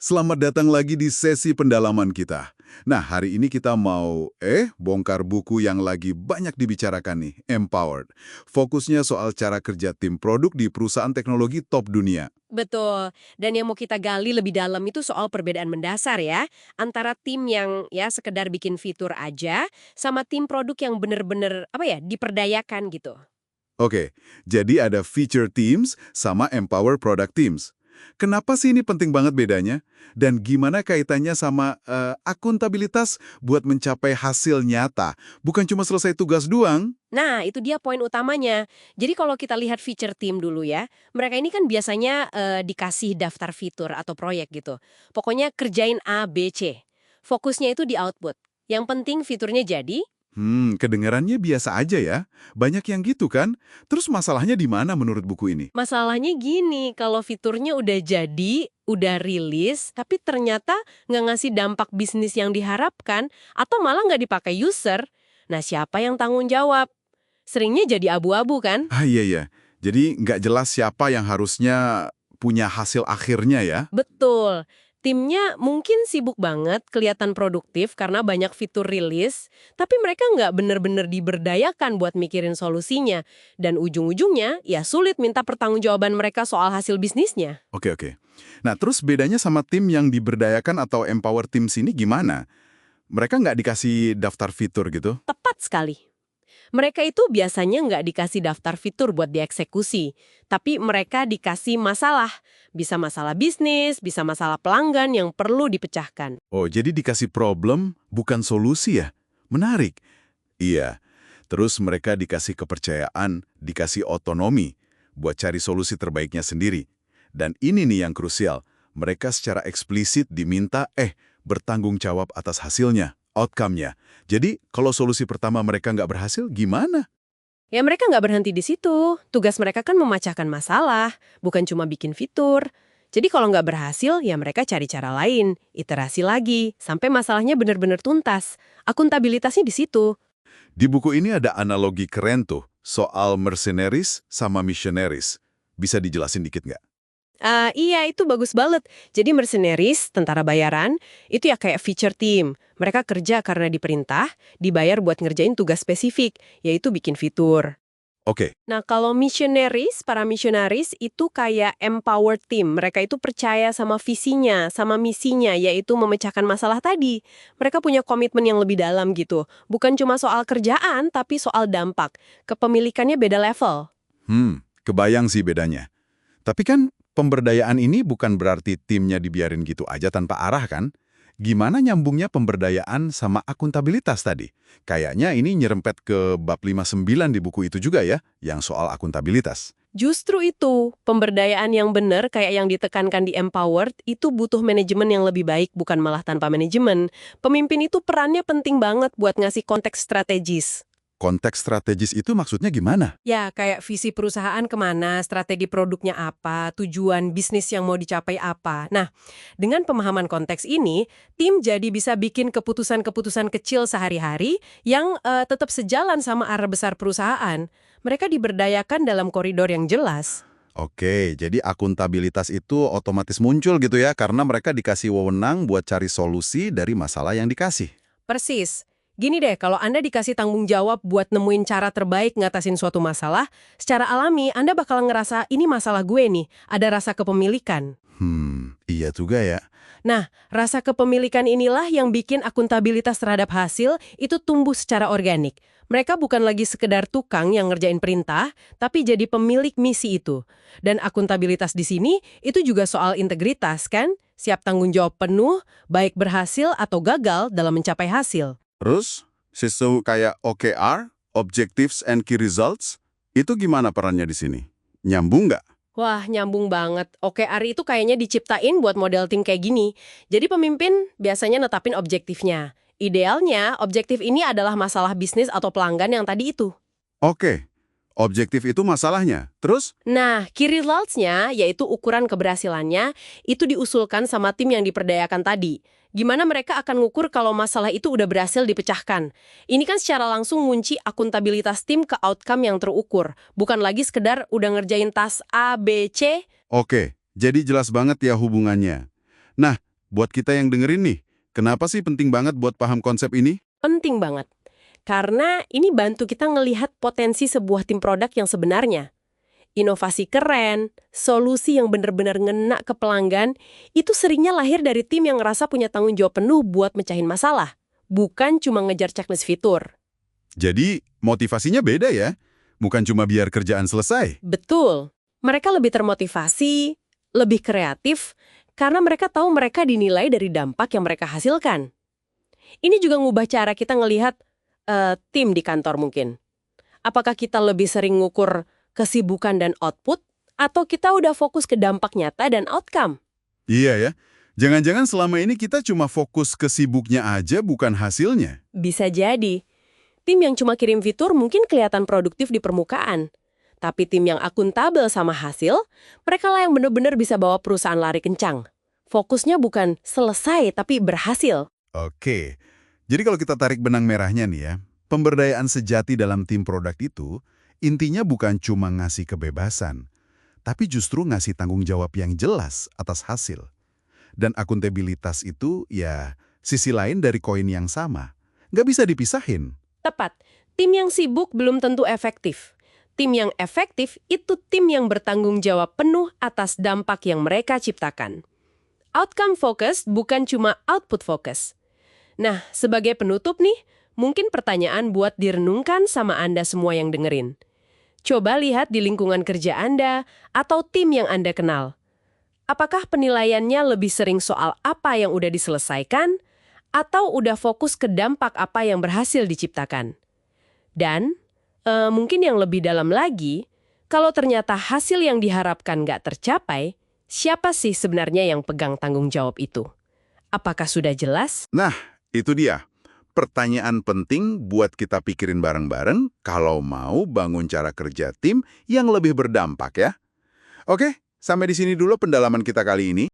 Selamat datang lagi di sesi pendalaman kita. Nah, hari ini kita mau bongkar buku yang lagi banyak dibicarakan nih, Empowered. Fokusnya soal cara kerja tim produk di perusahaan teknologi top dunia. Betul. Dan yang mau kita gali lebih dalam itu soal perbedaan mendasar ya, antara tim yang ya sekedar bikin fitur aja, sama tim produk yang bener-bener diperdayakan gitu. Oke, jadi ada feature teams sama empower product teams. Kenapa sih ini penting banget bedanya? Dan gimana kaitannya sama akuntabilitas buat mencapai hasil nyata? Bukan cuma selesai tugas doang. Nah, itu dia poin utamanya. Jadi kalau kita lihat feature team dulu ya, mereka ini kan biasanya dikasih daftar fitur atau proyek gitu. Pokoknya kerjain A, B, C. Fokusnya itu di output. Yang penting fiturnya jadi. Kedengarannya biasa aja ya. Banyak yang gitu kan? Terus masalahnya di mana menurut buku ini? Masalahnya gini, kalau fiturnya udah jadi, udah rilis, tapi ternyata nggak ngasih dampak bisnis yang diharapkan, atau malah nggak dipakai user, nah siapa yang tanggung jawab? Seringnya jadi abu-abu kan? Ah, iya ya. Jadi nggak jelas siapa yang harusnya punya hasil akhirnya ya. Betul. Timnya mungkin sibuk banget, kelihatan produktif karena banyak fitur rilis, tapi mereka nggak bener-bener diberdayakan buat mikirin solusinya. Dan ujung-ujungnya, ya sulit minta pertanggungjawaban mereka soal hasil bisnisnya. Oke, oke. Nah, terus bedanya sama tim yang diberdayakan atau empower teams ini gimana? Mereka nggak dikasih daftar fitur gitu? Tepat sekali. Mereka itu biasanya nggak dikasih daftar fitur buat dieksekusi, tapi mereka dikasih masalah. Bisa masalah bisnis, bisa masalah pelanggan yang perlu dipecahkan. Oh, jadi dikasih problem, bukan solusi ya? Menarik. Iya. Terus mereka dikasih kepercayaan, dikasih otonomi buat cari solusi terbaiknya sendiri. Dan ini nih yang krusial. Mereka secara eksplisit diminta, bertanggung jawab atas hasilnya, outcome-nya. Jadi, kalau solusi pertama mereka nggak berhasil, gimana? Ya mereka nggak berhenti di situ. Tugas mereka kan memecahkan masalah, bukan cuma bikin fitur. Jadi kalau nggak berhasil, ya mereka cari cara lain, iterasi lagi, sampai masalahnya benar-benar tuntas. Akuntabilitasnya di situ. Di buku ini ada analogi keren tuh, soal mercenaries sama missionaries. Bisa dijelasin dikit nggak? Iya, itu bagus banget. Jadi mercenaries, tentara bayaran, itu ya kayak feature team. Mereka kerja karena diperintah, dibayar buat ngerjain tugas spesifik, yaitu bikin fitur. Oke, Nah, kalau missionaries, para missionaries itu kayak empowered team. Mereka itu percaya sama visinya, sama misinya, yaitu memecahkan masalah tadi. Mereka punya komitmen yang lebih dalam gitu. Bukan cuma soal kerjaan, tapi soal dampak. Kepemilikannya beda level. kebayang sih bedanya. Tapi kan pemberdayaan ini bukan berarti timnya dibiarin gitu aja tanpa arah kan? Gimana nyambungnya pemberdayaan sama akuntabilitas tadi? Kayaknya ini nyerempet ke bab 59 di buku itu juga ya, yang soal akuntabilitas. Justru itu, pemberdayaan yang benar kayak yang ditekankan di Empowered itu butuh manajemen yang lebih baik, bukan malah tanpa manajemen. Pemimpin itu perannya penting banget buat ngasih konteks strategis. Konteks strategis itu maksudnya gimana? Ya, kayak visi perusahaan kemana, strategi produknya apa, tujuan bisnis yang mau dicapai apa. Nah, dengan pemahaman konteks ini, tim jadi bisa bikin keputusan-keputusan kecil sehari-hari yang tetap sejalan sama arah besar perusahaan. Mereka diberdayakan dalam koridor yang jelas. Oke, jadi akuntabilitas itu otomatis muncul gitu ya, karena mereka dikasih wewenang buat cari solusi dari masalah yang dikasih. Persis. Gini deh, kalau Anda dikasih tanggung jawab buat nemuin cara terbaik ngatasin suatu masalah, secara alami Anda bakal ngerasa ini masalah gue nih, ada rasa kepemilikan. Iya juga ya. Nah, rasa kepemilikan inilah yang bikin akuntabilitas terhadap hasil itu tumbuh secara organik. Mereka bukan lagi sekedar tukang yang ngerjain perintah, tapi jadi pemilik misi itu. Dan akuntabilitas di sini itu juga soal integritas kan? Siap tanggung jawab penuh, baik berhasil atau gagal dalam mencapai hasil. Terus, sistem kayak OKR, Objectives and Key Results, itu gimana perannya di sini? Nyambung nggak? Wah, nyambung banget. OKR itu kayaknya diciptain buat model tim kayak gini. Jadi pemimpin biasanya netapin objektifnya. Idealnya, objektif ini adalah masalah bisnis atau pelanggan yang tadi itu. Oke, objektif itu masalahnya. Terus? Nah, key results-nya, yaitu ukuran keberhasilannya, itu diusulkan sama tim yang diperdayakan tadi. Gimana mereka akan ngukur kalau masalah itu udah berhasil dipecahkan? Ini kan secara langsung ngunci akuntabilitas tim ke outcome yang terukur. Bukan lagi sekedar udah ngerjain tas A, B, C. Oke, jadi jelas banget ya hubungannya. Nah, buat kita yang dengerin nih, kenapa sih penting banget buat paham konsep ini? Penting banget. Karena ini bantu kita ngelihat potensi sebuah tim produk yang sebenarnya. Inovasi keren, solusi yang benar-benar ngena ke pelanggan, itu seringnya lahir dari tim yang ngerasa punya tanggung jawab penuh buat mecahin masalah. Bukan cuma ngejar checklist fitur. Jadi, motivasinya beda ya? Bukan cuma biar kerjaan selesai. Betul. Mereka lebih termotivasi, lebih kreatif, karena mereka tahu mereka dinilai dari dampak yang mereka hasilkan. Ini juga ngubah cara kita ngelihat tim di kantor mungkin. Apakah kita lebih sering ngukur kesibukan dan output, atau kita udah fokus ke dampak nyata dan outcome? Iya ya. Jangan-jangan selama ini kita cuma fokus ke sibuknya aja, bukan hasilnya. Bisa jadi. Tim yang cuma kirim fitur mungkin kelihatan produktif di permukaan. Tapi tim yang akuntabel sama hasil, mereka lah yang benar-benar bisa bawa perusahaan lari kencang. Fokusnya bukan selesai, tapi berhasil. Oke. Jadi kalau kita tarik benang merahnya nih ya, pemberdayaan sejati dalam tim produk itu, intinya bukan cuma ngasih kebebasan, tapi justru ngasih tanggung jawab yang jelas atas hasil. Dan akuntabilitas itu ya sisi lain dari koin yang sama. Nggak bisa dipisahin. Tepat. Tim yang sibuk belum tentu efektif. Tim yang efektif itu tim yang bertanggung jawab penuh atas dampak yang mereka ciptakan. Outcome focus bukan cuma output focus. Nah, sebagai penutup nih, mungkin pertanyaan buat direnungkan sama Anda semua yang dengerin. Coba lihat di lingkungan kerja Anda atau tim yang Anda kenal. Apakah penilaiannya lebih sering soal apa yang udah diselesaikan, atau udah fokus ke dampak apa yang berhasil diciptakan? Dan, mungkin yang lebih dalam lagi, kalau ternyata hasil yang diharapkan nggak tercapai, siapa sih sebenarnya yang pegang tanggung jawab itu? Apakah sudah jelas? Nah, itu dia. Pertanyaan penting buat kita pikirin bareng-bareng kalau mau bangun cara kerja tim yang lebih berdampak ya. Oke, sampai di sini dulu pendalaman kita kali ini.